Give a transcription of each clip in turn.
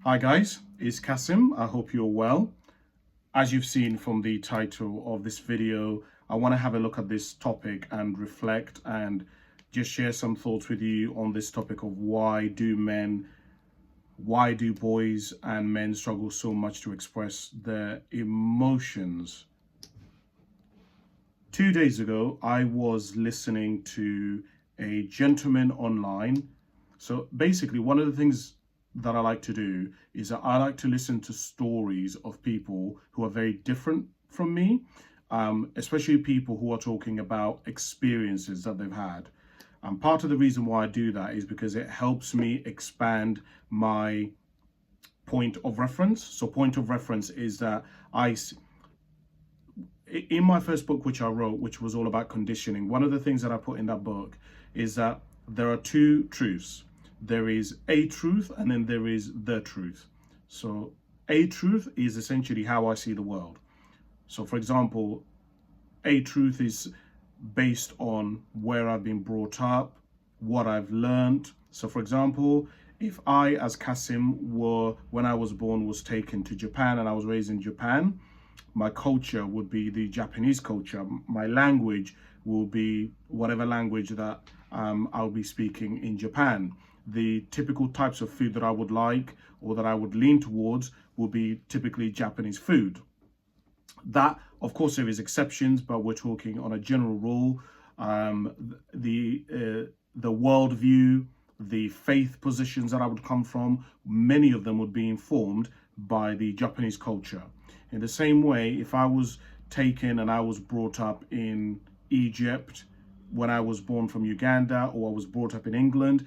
Hi guys, it's Kasim. I hope you're well. As you've seen from the title of this video, I want to have a look at this topic and reflect and just share some thoughts with you on this topic of why do boys and men struggle so much to express their emotions. 2 days ago, I was listening to a gentleman online. So basically, one of the things that I like to do is that I like to listen to stories of people who are very different from me, especially people who are talking about experiences that they've had. And part of the reason why I do that is because it helps me expand my point of reference. So point of reference is that in my first book, which I wrote, which was all about conditioning, one of the things that I put in that book is that there are two truths. There is a truth and then there is the truth. So a truth is essentially how I see the world. So for example, a truth is based on where I've been brought up, what I've learned. So for example, if I, as Kasim, when I was born, was taken to Japan and I was raised in Japan, my culture would be the Japanese culture. My language will be whatever language that I'll be speaking in Japan. The typical types of food that I would like or that I would lean towards will be typically Japanese food. That, of course, there is exceptions, but we're talking on a general rule. The worldview, the faith positions that I would come from, many of them would be informed by the Japanese culture. In the same way, if I was taken and I was brought up in Egypt when I was born from Uganda, or I was brought up in England,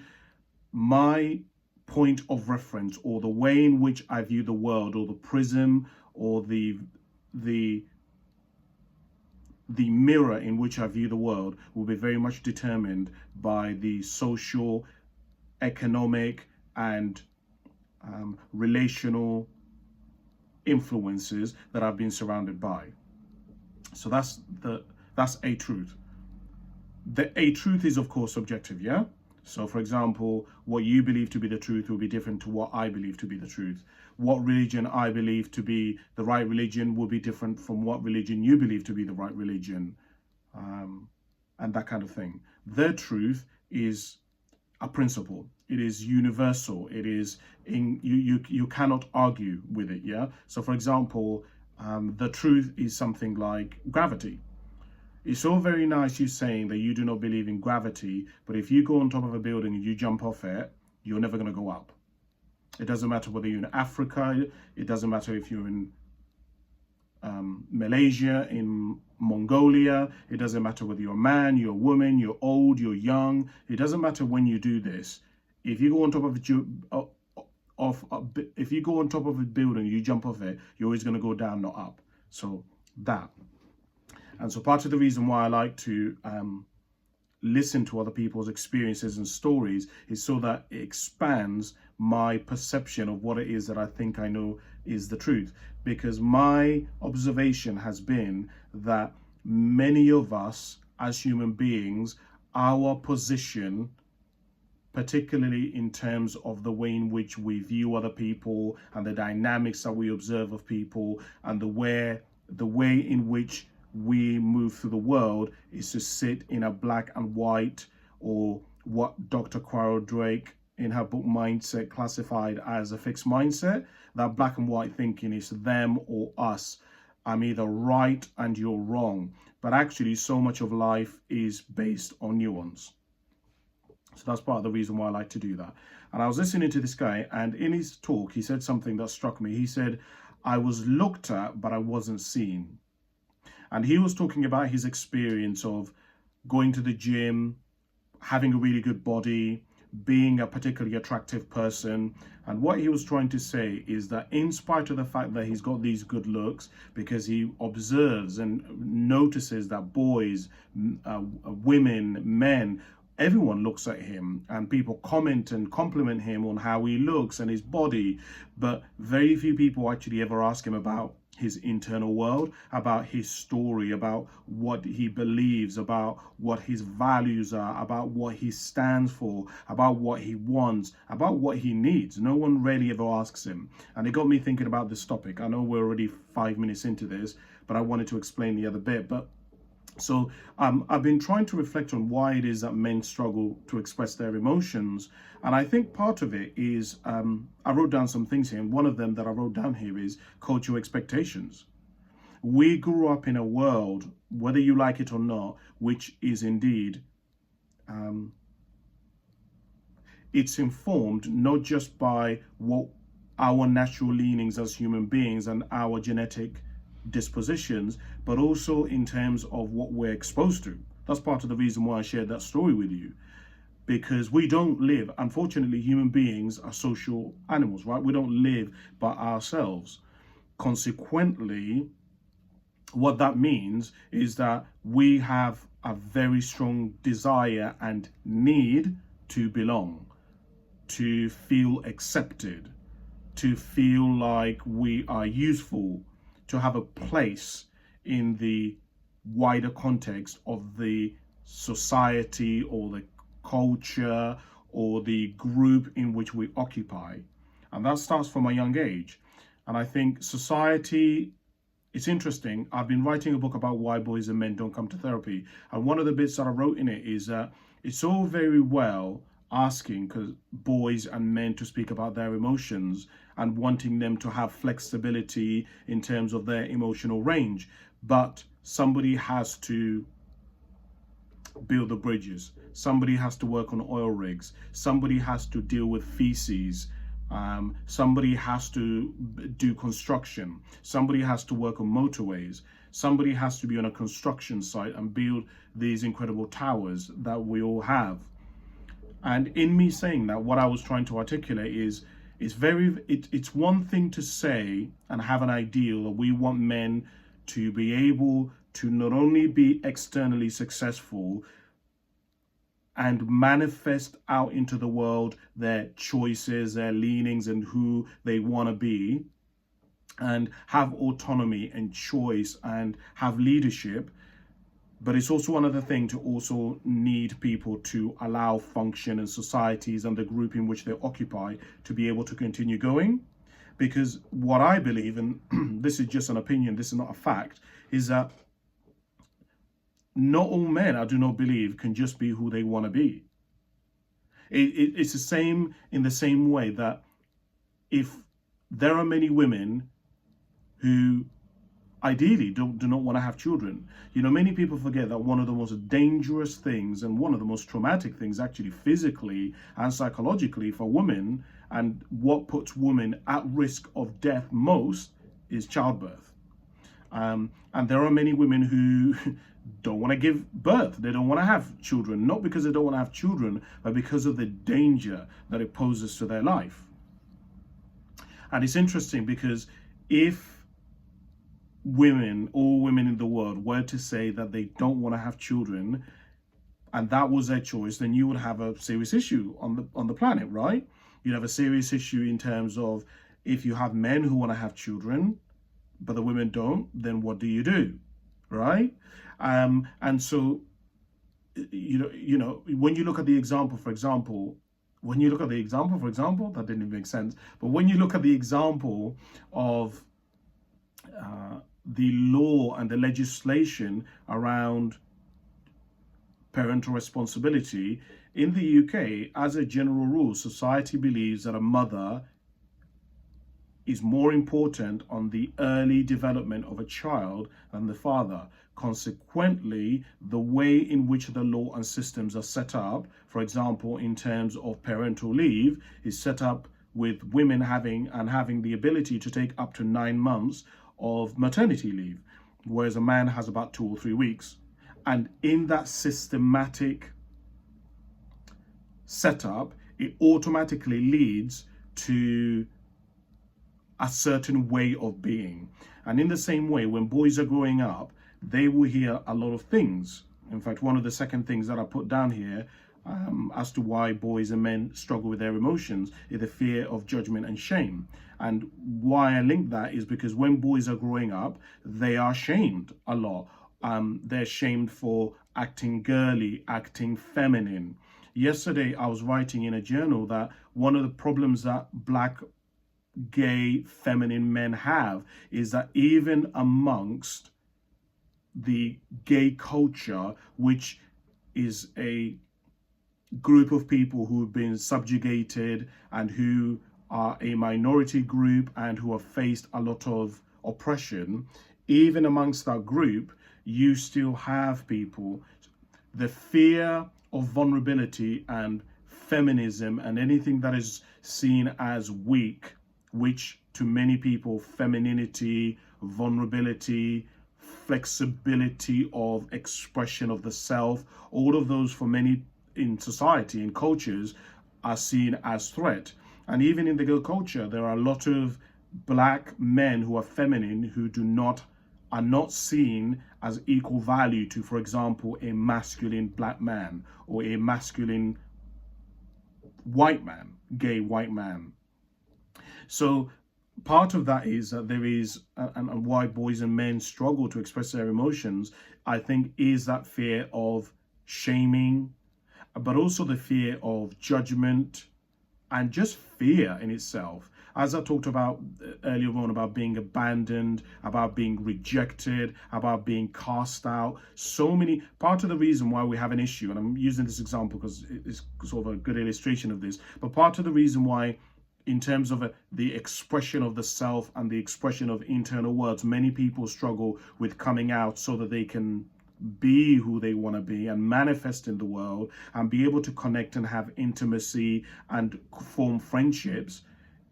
my point of reference or the way in which I view the world, or the prism, or the mirror in which I view the world will be very much determined by the social, economic, and relational influences that I've been surrounded by. So that's a truth. A truth is, of course, subjective, yeah? So for example, what you believe to be the truth will be different to what I believe to be the truth. What religion I believe to be the right religion will be different from what religion you believe to be the right religion, and that kind of thing. The truth is a principle. It is universal. It is you cannot argue with it, yeah? So for example, the truth is something like gravity. It's all very nice you saying that you do not believe in gravity, but if you go on top of a building and you jump off it, you're never going to go up. It doesn't matter whether you're in Africa, it doesn't matter if you're in Malaysia, in Mongolia, it doesn't matter whether you're a man, you're a woman, you're old, you're young, it doesn't matter when you do this. If you go on top of if you go on top of a building, you jump off it, you're always going to go down, not up. So that. And so part of the reason why I like to listen to other people's experiences and stories is so that it expands my perception of what it is that I think I know is the truth. Because my observation has been that many of us as human beings, our position, particularly in terms of the way in which we view other people and the dynamics that we observe of people, and the way in which we move through the world, is to sit in a black and white, or what Dr. Quarrel Drake in her book Mindset classified as a fixed mindset. That black and white thinking is them or us. I'm either right and you're wrong. But actually, so much of life is based on nuance. So that's part of the reason why I like to do that. And I was listening to this guy, and in his talk, he said something that struck me. He said, I was looked at, but I wasn't seen. And he was talking about his experience of going to the gym, having a really good body, being a particularly attractive person. And what he was trying to say is that in spite of the fact that he's got these good looks, because he observes and notices that boys, women, men, everyone looks at him and people comment and compliment him on how he looks and his body, but very few people actually ever ask him about his internal world, about his story, about what he believes, about what his values are, about what he stands for, about what he wants, about what he needs. No one really ever asks him. And it got me thinking about this topic. I know we're already 5 minutes into this, but I wanted to explain the other bit. So I've been trying to reflect on why it is that men struggle to express their emotions. And I think part of it is, I wrote down some things here. And one of them that I wrote down here is cultural expectations. We grew up in a world, whether you like it or not, which is indeed, it's informed not just by what our natural leanings as human beings and our genetic dispositions, but also in terms of what we're exposed to. That's part of the reason why I shared that story with you, because we don't live, unfortunately, human beings are social animals, right? We don't live by ourselves. Consequently, what that means is that we have a very strong desire and need to belong, to feel accepted, to feel like we are useful, to have a place in the wider context of the society or the culture or the group in which we occupy. And that starts from a young age. And I think society, it's interesting. I've been writing a book about why boys and men don't come to therapy. And one of the bits that I wrote in it is that it's all very well asking boys and men to speak about their emotions and wanting them to have flexibility in terms of their emotional range, but somebody has to build the bridges, somebody has to work on oil rigs, somebody has to deal with feces, somebody has to do construction, somebody has to work on motorways, somebody has to be on a construction site and build these incredible towers that we all have. And in me saying that, what I was trying to articulate is, it's one thing to say and have an ideal that we want men to be able to not only be externally successful and manifest out into the world their choices, their leanings, and who they want to be, and have autonomy and choice and have leadership. But it's also another thing to also need people to allow function in societies and the group in which they occupy to be able to continue going. Because what I believe, and this is just an opinion, this is not a fact, is that not all men, I do not believe, can just be who they want to be. It's the same in the same way that if there are many women who ideally do not want to have children. You know, many people forget that one of the most dangerous things and one of the most traumatic things actually physically and psychologically for women, and what puts women at risk of death most, is childbirth. And there are many women who don't want to give birth. They don't want to have children, not because they don't want to have children, but because of the danger that it poses to their life. And it's interesting because if all women in the world were to say that they don't want to have children and that was their choice, then you would have a serious issue on the planet, right? You'd have a serious issue in terms of, if you have men who want to have children but the women don't, then what do you do, right? And so you know when you look at the example, for example, that didn't even make sense, but when you look at the example of the law and the legislation around parental responsibility in the UK, as a general rule, society believes that a mother is more important on the early development of a child than the father. Consequently, the way in which the law and systems are set up, for example, in terms of parental leave, is set up with women having the ability to take up to 9 months of maternity leave, whereas a man has about 2 or 3 weeks. And in that systematic setup, it automatically leads to a certain way of being. And in the same way, when boys are growing up, they will hear a lot of things. In fact, one of the second things that I put down here, as to why boys and men struggle with their emotions is the fear of judgment and shame. And why I link that is because when boys are growing up, they are shamed a lot. They're shamed for acting girly, acting feminine. Yesterday, I was writing in a journal that one of the problems that black gay feminine men have is that even amongst the gay culture, which is a group of people who've been subjugated and who are a minority group and who have faced a lot of oppression, even amongst that group, you still have people. The fear of vulnerability and feminism and anything that is seen as weak, which to many people, femininity, vulnerability, flexibility of expression of the self, all of those for many in society, in cultures, are seen as threat. And even in the girl culture, there are a lot of black men who are feminine who are not seen as equal value to, for example, a masculine black man or a masculine white man, gay white man. So part of that is that there is, and why boys and men struggle to express their emotions, I think, is that fear of shaming, but also the fear of judgment and just fear in itself. As I talked about earlier on, about being abandoned, about being rejected, about being cast out. So many, part of the reason why we have an issue, and I'm using this example because it's sort of a good illustration of this, but part of the reason why, in terms of the expression of the self and the expression of internal words, many people struggle with coming out so that they can be who they want to be and manifest in the world and be able to connect and have intimacy and form friendships,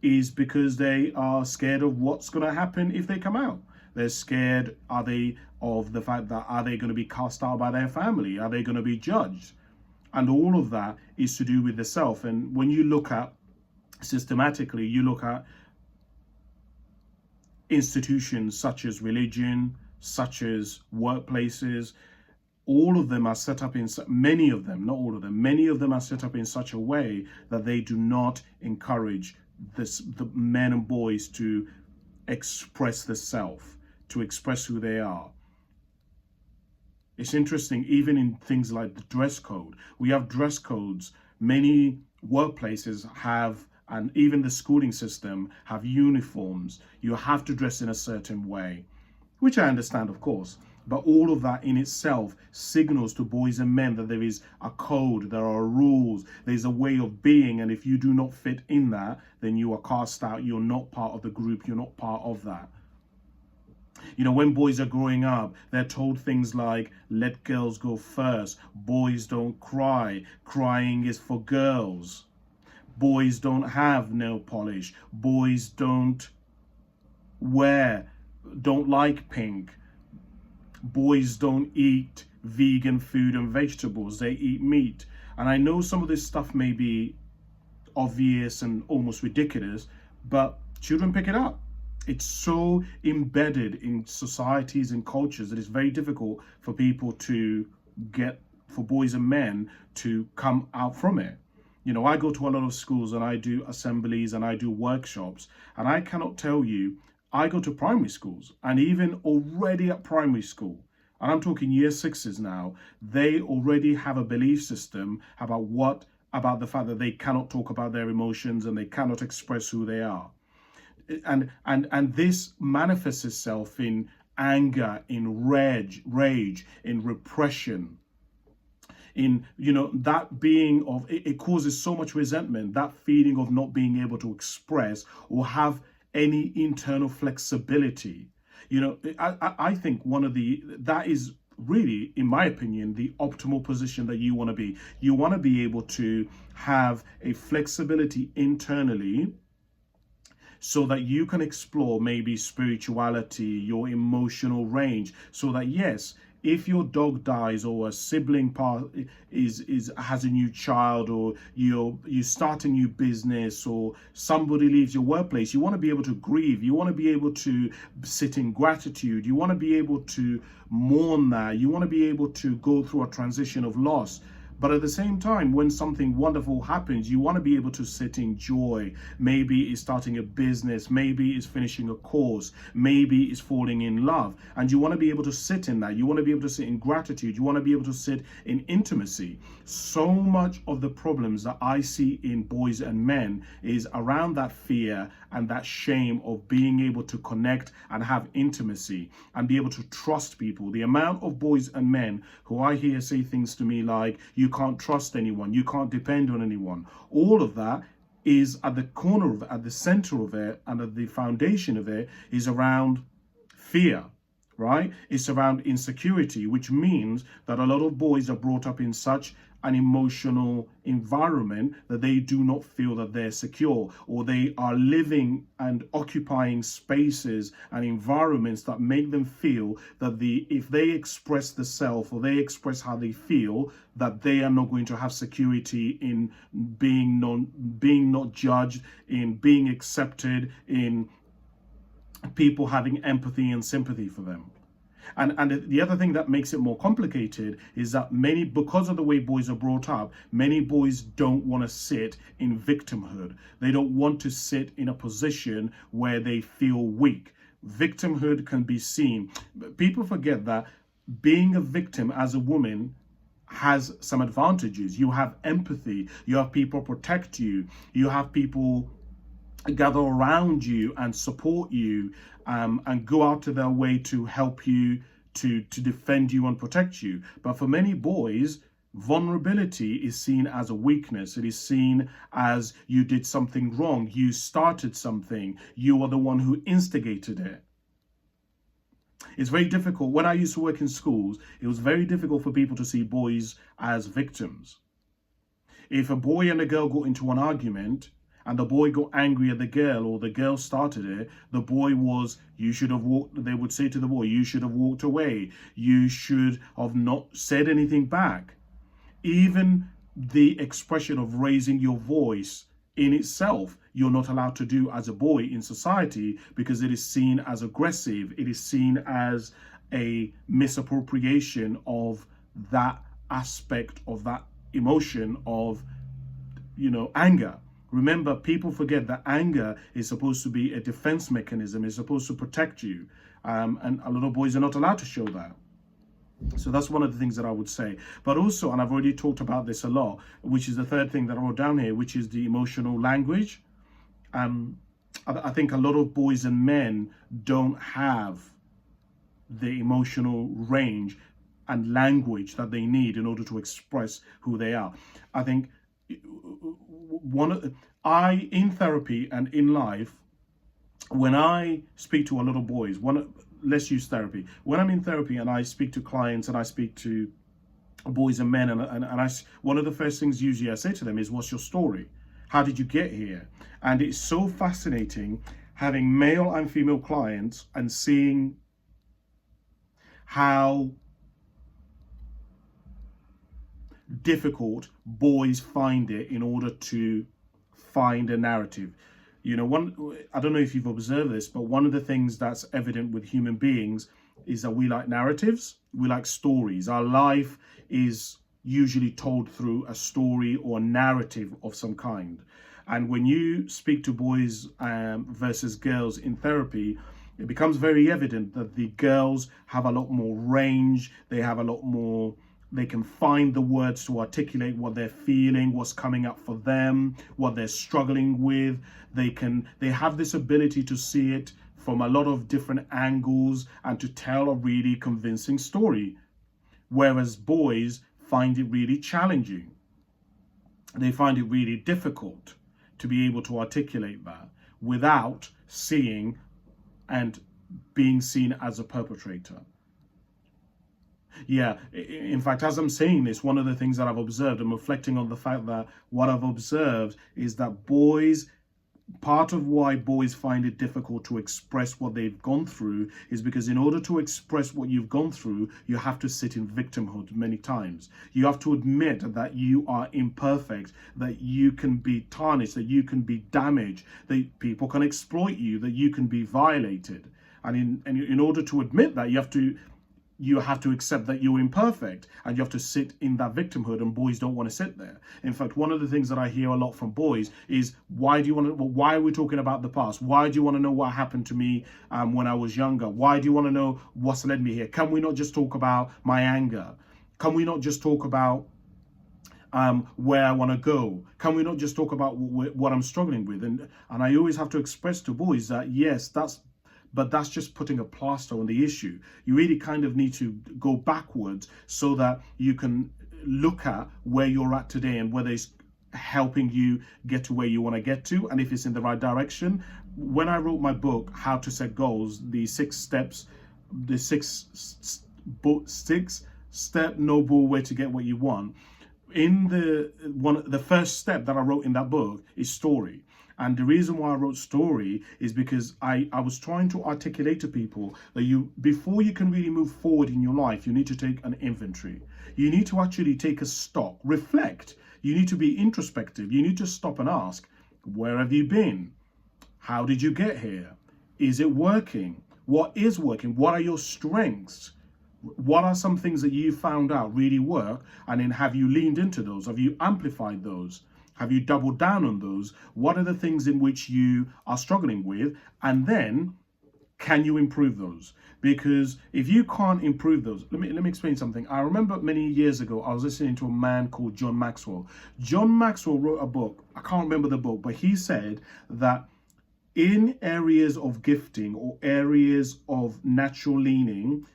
is because they are scared of what's going to happen if they come out. They're scared, of the fact that, are they going to be cast out by their family? Are they going to be judged? And all of that is to do with the self. And when you look at, systematically, you look at institutions such as religion, such as workplaces, all of them are set up in, many of them, not all of them, many of them are set up in such a way that they do not encourage the men and boys to express the self, to express who they are. It's interesting, even in things like the dress code. We have dress codes. Many workplaces have, and even the schooling system have uniforms. You have to dress in a certain way, which I understand, of course. But all of that in itself signals to boys and men that there is a code, there are rules, there's a way of being. And if you do not fit in that, then you are cast out. You're not part of the group. You're not part of that. You know, when boys are growing up, they're told things like, let girls go first. Boys don't cry. Crying is for girls. Boys don't have nail polish. Boys don't like pink. Boys don't eat vegan food and vegetables. They eat meat. And I know some of this stuff may be obvious and almost ridiculous, but children pick it up. It's so embedded in societies and cultures that it's very difficult for people to for boys and men to come out from it. You know, I go to a lot of schools and I do assemblies and I do workshops, and I cannot tell you, I go to primary schools, and even already at primary school, and I'm talking year sixes now, they already have a belief system about the fact that they cannot talk about their emotions and they cannot express who they are. And this manifests itself in anger, in rage, in repression, in, you know, that being of, it causes so much resentment, that feeling of not being able to express or have any internal flexibility. You know, I think that is really, in my opinion, the optimal position that you want to be. You want to be able to have a flexibility internally so that you can explore maybe spirituality, your emotional range, so that, yes, if your dog dies or a sibling has a new child, or you start a new business, or somebody leaves your workplace, you want to be able to grieve. You want to be able to sit in gratitude. You want to be able to mourn that. You want to be able to go through a transition of loss. But at the same time, when something wonderful happens, you want to be able to sit in joy. Maybe it's starting a business, maybe it's finishing a course, maybe it's falling in love. And you want to be able to sit in that. You want to be able to sit in gratitude. You want to be able to sit in intimacy. So much of the problems that I see in boys and men is around that fear and that shame of being able to connect and have intimacy and be able to trust people. The amount of boys and men who I hear say things to me like, you can't trust anyone, you can't depend on anyone. All of that is at the corner of it, at the center of it, and at the foundation of it is around fear, right? It's around insecurity, which means that a lot of boys are brought up in such an emotional environment that they do not feel that they're secure, or they are living and occupying spaces and environments that make them feel that if they express the self or they express how they feel, that they are not going to have security in being not judged, in being accepted, in people having empathy and sympathy for them. And the other thing that makes it more complicated is that because of the way boys are brought up, many boys don't want to sit in victimhood. They don't want to sit in a position where they feel weak. Victimhood can be seen. People forget that being a victim as a woman has some advantages. You have empathy. You have people protect you. You have people gather around you and support you, and go out to their way to help you, to defend you and protect you. But for many boys, vulnerability is seen as a weakness. It is seen as you did something wrong. You started something. You are the one who instigated it. It's very difficult. When I used to work in schools, it was very difficult for people to see boys as victims. If a boy and a girl got into an argument, and the boy got angry at the girl, or the girl started it, the boy was, you should have walked, they would say to the boy, you should have walked away. You should have not said anything back. Even the expression of raising your voice in itself, you're not allowed to do as a boy in society, because it is seen as aggressive. It is seen as a misappropriation of that aspect of that emotion of, anger. Remember, people forget that anger is supposed to be a defense mechanism. It's supposed to protect you. And a lot of boys are not allowed to show that. So that's one of the things that I would say. But also, and I've already talked about this a lot, which is the third thing that I wrote down here, which is the emotional language. I think a lot of boys and men don't have the emotional range and language that they need in order to express who they are. I think in therapy and in life, when I speak to a lot of boys, let's use therapy. When I'm in therapy and I speak to clients and I speak to boys and men, one of the first things usually I say to them is, what's your story? How did you get here? And it's so fascinating having male and female clients and seeing how difficult boys find it in order to find a narrative. I don't know if you've observed this, but one of the things that's evident with human beings is that we like narratives, we like stories. Our life is usually told through a story or a narrative of some kind. And when you speak to boys versus girls in therapy, it becomes very evident that the girls have a lot more range. They have a lot more, they can find the words to articulate what they're feeling, what's coming up for them, what they're struggling with. They have this ability to see it from a lot of different angles and to tell a really convincing story. Whereas boys find it really challenging. They find it really difficult to be able to articulate that without seeing and being seen as a perpetrator. Yeah, in fact, as I'm saying this, one of the things that I've observed, I'm reflecting on the fact that what I've observed is that part of why boys find it difficult to express what they've gone through is because in order to express what you've gone through, you have to sit in victimhood many times. You have to admit that you are imperfect, that you can be tarnished, that you can be damaged, that people can exploit you, that you can be violated. And in order to admit that, you have to you have to accept that you're imperfect, and you have to sit in that victimhood, and boys don't want to sit there. In fact, one of the things that I hear a lot from boys is, why are we talking about the past? Why do you want to know what happened to me when I was younger? Why do you want to know what's led me here? Can we not just talk about my anger? Can we not just talk about where I want to go? Can we not just talk about what I'm struggling with? And I always have to express to boys that, yes, but that's just putting a plaster on the issue. You really kind of need to go backwards so that you can look at where you're at today and whether it's helping you get to where you want to get to, and if it's in the right direction. When I wrote my book, How to Set Goals, the 6 steps, the six-step noble way to get what you want, in the first step that I wrote in that book is story. And the reason why I wrote story is because I was trying to articulate to people that before you can really move forward in your life, you need to take an inventory. You need to actually take a stock, reflect. You need to be introspective. You need to stop and ask, where have you been? How did you get here? Is it working? What is working? What are your strengths? What are some things that you found out really work? And then have you leaned into those? Have you amplified those? Have you doubled down on those? What are the things in which you are struggling with? And then, can you improve those? Because if you can't improve those, let me explain something. I remember many years ago, I was listening to a man called John Maxwell. John Maxwell wrote a book. I can't remember the book, but he said that in areas of gifting or areas of natural leaning,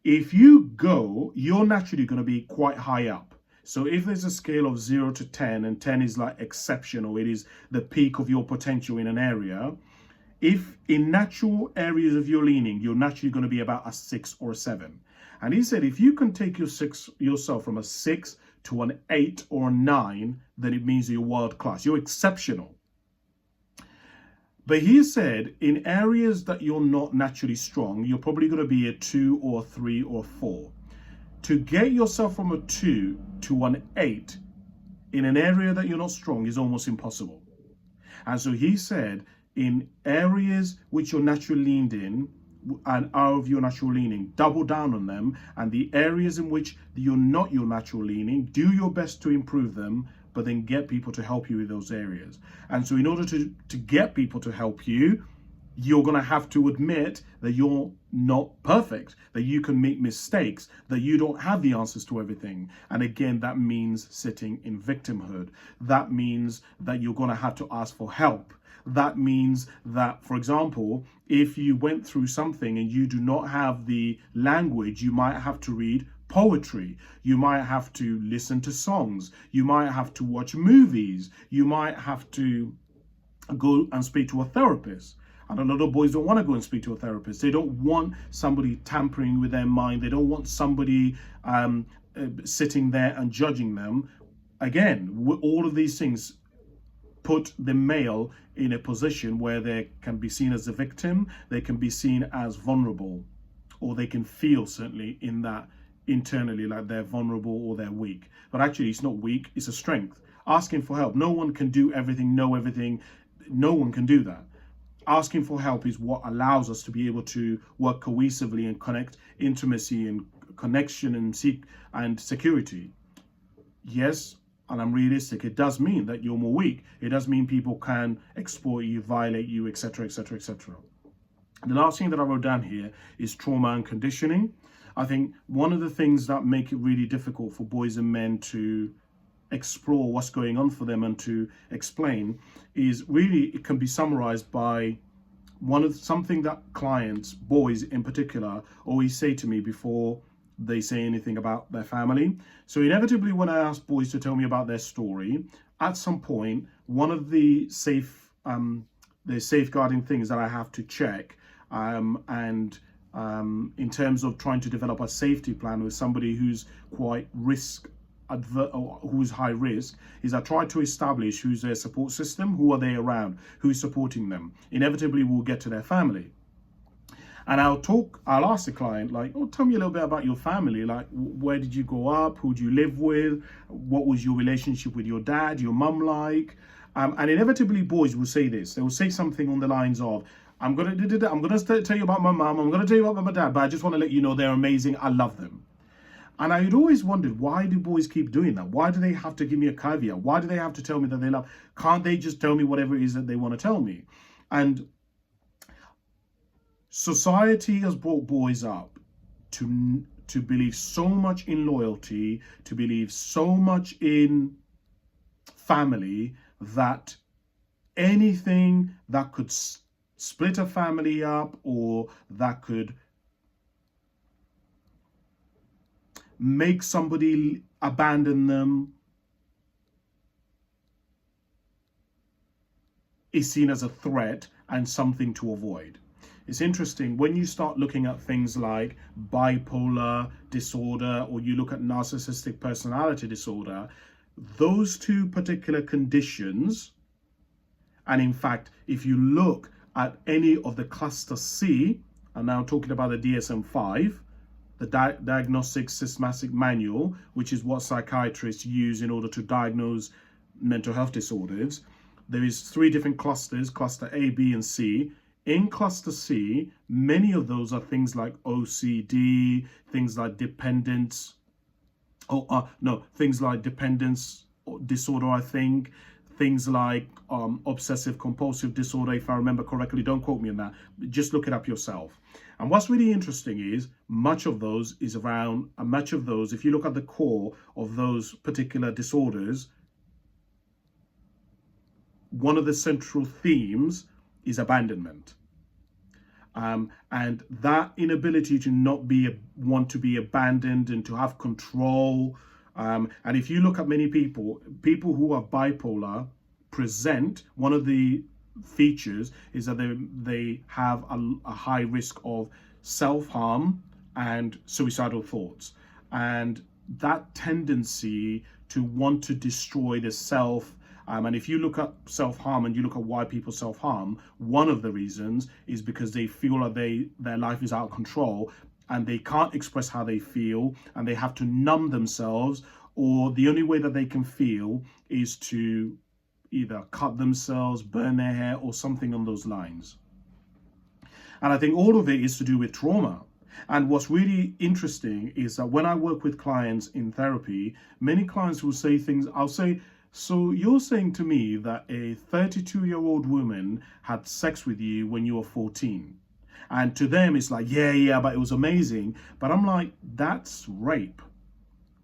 if you go, you're naturally going to be quite high up. So if there's a scale of 0 to 10, and 10 is like exceptional, it is the peak of your potential in an area. If in natural areas of your leaning, you're naturally going to be about a 6 or a 7. And he said, if you can take yourself from a 6 to an 8 or a 9, then it means you're world class. You're exceptional. But he said, in areas that you're not naturally strong, you're probably going to be a 2 or 3 or 4. To get yourself from a 2 to an 8 in an area that you're not strong is almost impossible. And so he said, in areas which you're naturally leaned in and are of your natural leaning, double down on them. And the areas in which you're not your natural leaning, do your best to improve them, but then get people to help you with those areas. And so in order to get people to help you, you're going to have to admit that you're not perfect, that you can make mistakes, that you don't have the answers to everything. And again, that means sitting in victimhood. That means that you're going to have to ask for help. That means that, for example, if you went through something and you do not have the language, you might have to read poetry. You might have to listen to songs. You might have to watch movies. You might have to go and speak to a therapist. And a lot of boys don't want to go and speak to a therapist. They don't want somebody tampering with their mind. They don't want somebody sitting there and judging them. Again, all of these things put the male in a position where they can be seen as a victim, they can be seen as vulnerable, or they can feel certainly in that internally like they're vulnerable or they're weak. But actually, it's not weak, it's a strength. Asking for help. No one can do everything, know everything. No one can do that. Asking for help is what allows us to be able to work cohesively and connect intimacy and connection and security. Yes, and I'm realistic, it does mean that you're more weak. It does mean people can exploit you, violate you, etc., etc., etc. The last thing that I wrote down here is trauma and conditioning. I think one of the things that make it really difficult for boys and men to explore what's going on for them and to explain is really, it can be summarized by something that clients, boys in particular, always say to me before they say anything about their family. So inevitably, when I ask boys to tell me about their story, at some point, one of the safeguarding things that I have to check, in terms of trying to develop a safety plan with somebody who's quite who's high risk, is I try to establish who's their support system, who are they around, who's supporting them. Inevitably, we'll get to their family. And I'll ask the client, like, oh, tell me a little bit about your family. Like, where did you grow up? Who do you live with? What was your relationship with your dad, your mum like? And inevitably, boys will say this. They will say something on the lines of, I'm gonna tell you about my mom. I'm gonna tell you about my dad, but I just want to let you know they're amazing. I love them. And I had always wondered, why do boys keep doing that? Why do they have to give me a caveat? Why do they have to tell me that they love? Can't they just tell me whatever it is that they want to tell me? And society has brought boys up to believe so much in loyalty, to believe so much in family, that anything that could split a family up or that could make somebody abandon them is seen as a threat and something to avoid. It's interesting when you start looking at things like bipolar disorder, or you look at narcissistic personality disorder, those two particular conditions, and in fact, if you look at any of the cluster C, I'm now talking about the DSM-5, the Diagnostic Systematic Manual, which is what psychiatrists use in order to diagnose mental health disorders. There is 3 different clusters, cluster A, B, and C. In cluster C, many of those are things like OCD, things like dependence, things like dependence disorder, I think, things like obsessive compulsive disorder, if I remember correctly. Don't quote me on that, just look it up yourself. And what's really interesting is much of those, if you look at the core of those particular disorders, one of the central themes is abandonment. And that inability to not want to be abandoned and to have control. And if you look at many people who are bipolar present, one of the features is that they have a high risk of self-harm and suicidal thoughts. And that tendency to want to destroy the self, and if you look at self-harm and you look at why people self-harm, one of the reasons is because they feel like their life is out of control and they can't express how they feel and they have to numb themselves, or the only way that they can feel is to either cut themselves, burn their hair, or something on those lines. And I think all of it is to do with trauma. And what's really interesting is that when I work with clients in therapy, many clients will say things, I'll say, so you're saying to me that a 32-year-old woman had sex with you when you were 14. And to them, it's like, yeah, but it was amazing. But I'm like, that's rape.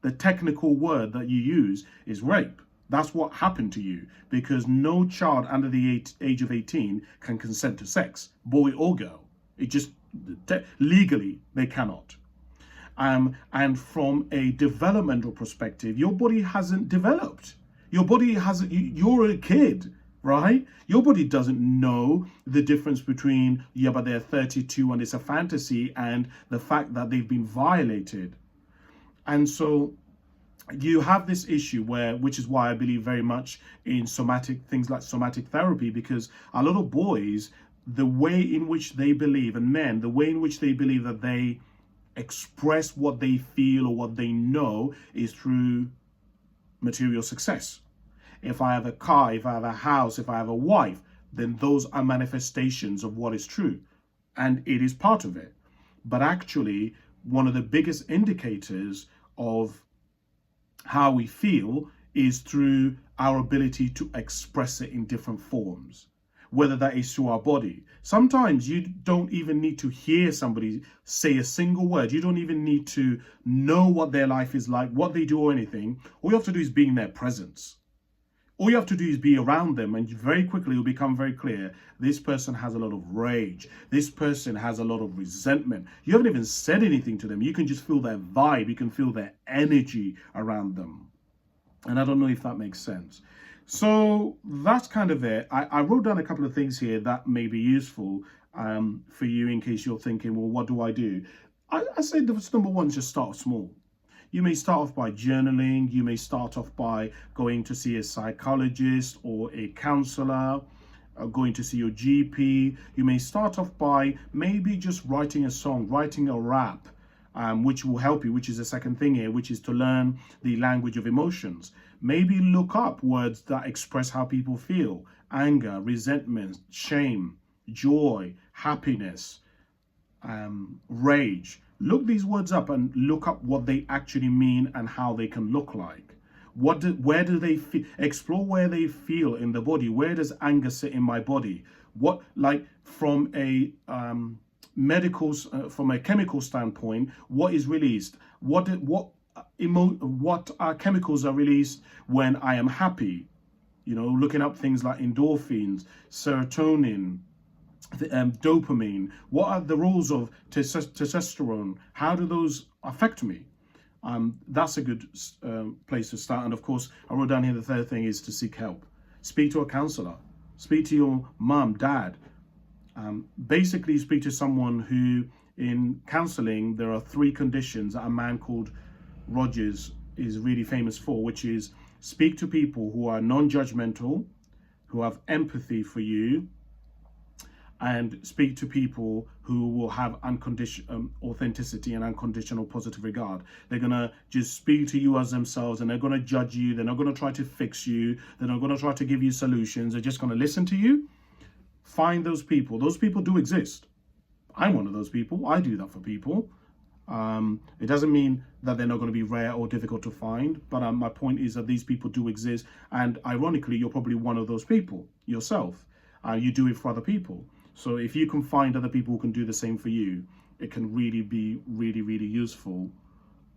The technical word that you use is rape. That's what happened to you, because no child under the age of 18 can consent to sex, boy or girl. It just, legally, they cannot. And from a developmental perspective, your body hasn't developed. Your body hasn't, you're a kid, right? Your body doesn't know the difference between, yeah, but they're 32 and it's a fantasy, and the fact that they've been violated. And so you have this issue which is why I believe very much in things like somatic therapy, because a lot of boys, the way in which they believe, and men, the way in which they believe that they express what they feel or what they know is through material success. If I have a car, if I have a house, if I have a wife, then those are manifestations of what is true. And it is part of it. But actually, one of the biggest indicators of how we feel is through our ability to express it in different forms, whether that is through our body. Sometimes you don't even need to hear somebody say a single word. You don't even need to know what their life is like, what they do or anything. All you have to do is be in their presence. All you have to do is be around them, and very quickly it will become very clear, this person has a lot of rage. This person has a lot of resentment. You haven't even said anything to them. You can just feel their vibe. You can feel their energy around them. And I don't know if that makes sense. So that's kind of it. I wrote down a couple of things here that may be useful for you in case you're thinking, well, what do I do? I say number one, just start small. You may start off by journaling. You may start off by going to see a psychologist or a counselor, going to see your GP. You may start off by maybe just writing a song, writing a rap, which will help you, which is the second thing here, which is to learn the language of emotions. Maybe look up words that express how people feel: anger, resentment, shame, joy, happiness, rage. Look these words up and look up what they actually mean and how they can look like. Where do they feel? Explore where they feel in the body. Where does anger sit in my body? What, like, from a from a chemical standpoint, what is released? What chemicals are released when I am happy? You know, looking up things like endorphins, serotonin, dopamine. What are the rules of testosterone? How do those affect me? That's a good place to start. And of course, I wrote down here the third thing is to seek help. Speak to a counselor. Speak to your mom, dad. Basically, speak to someone who, in counseling, there are 3 conditions that a man called Rogers is really famous for, which is speak to people who are non-judgmental, who have empathy for you, and speak to people who will have unconditional authenticity and unconditional positive regard. They're going to just speak to you as themselves, and they're going to judge you. They're not going to try to fix you. They're not going to try to give you solutions. They're just going to listen to you. Find those people. Those people do exist. I'm one of those people. I do that for people. It doesn't mean that they're not going to be rare or difficult to find, but my point is that these people do exist, and ironically, you're probably one of those people yourself. You do it for other people. So if you can find other people who can do the same for you, it can really be really useful.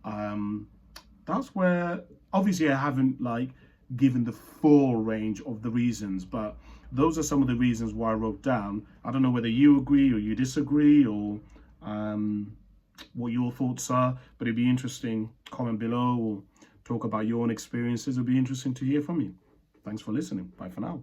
That's where, obviously, I haven't like given the full range of the reasons, but those are some of the reasons why I wrote down. I don't know whether you agree or you disagree, or what your thoughts are, but it'd be interesting. Comment below or talk about your own experiences. It'd be interesting to hear from you. Thanks for listening. Bye for now.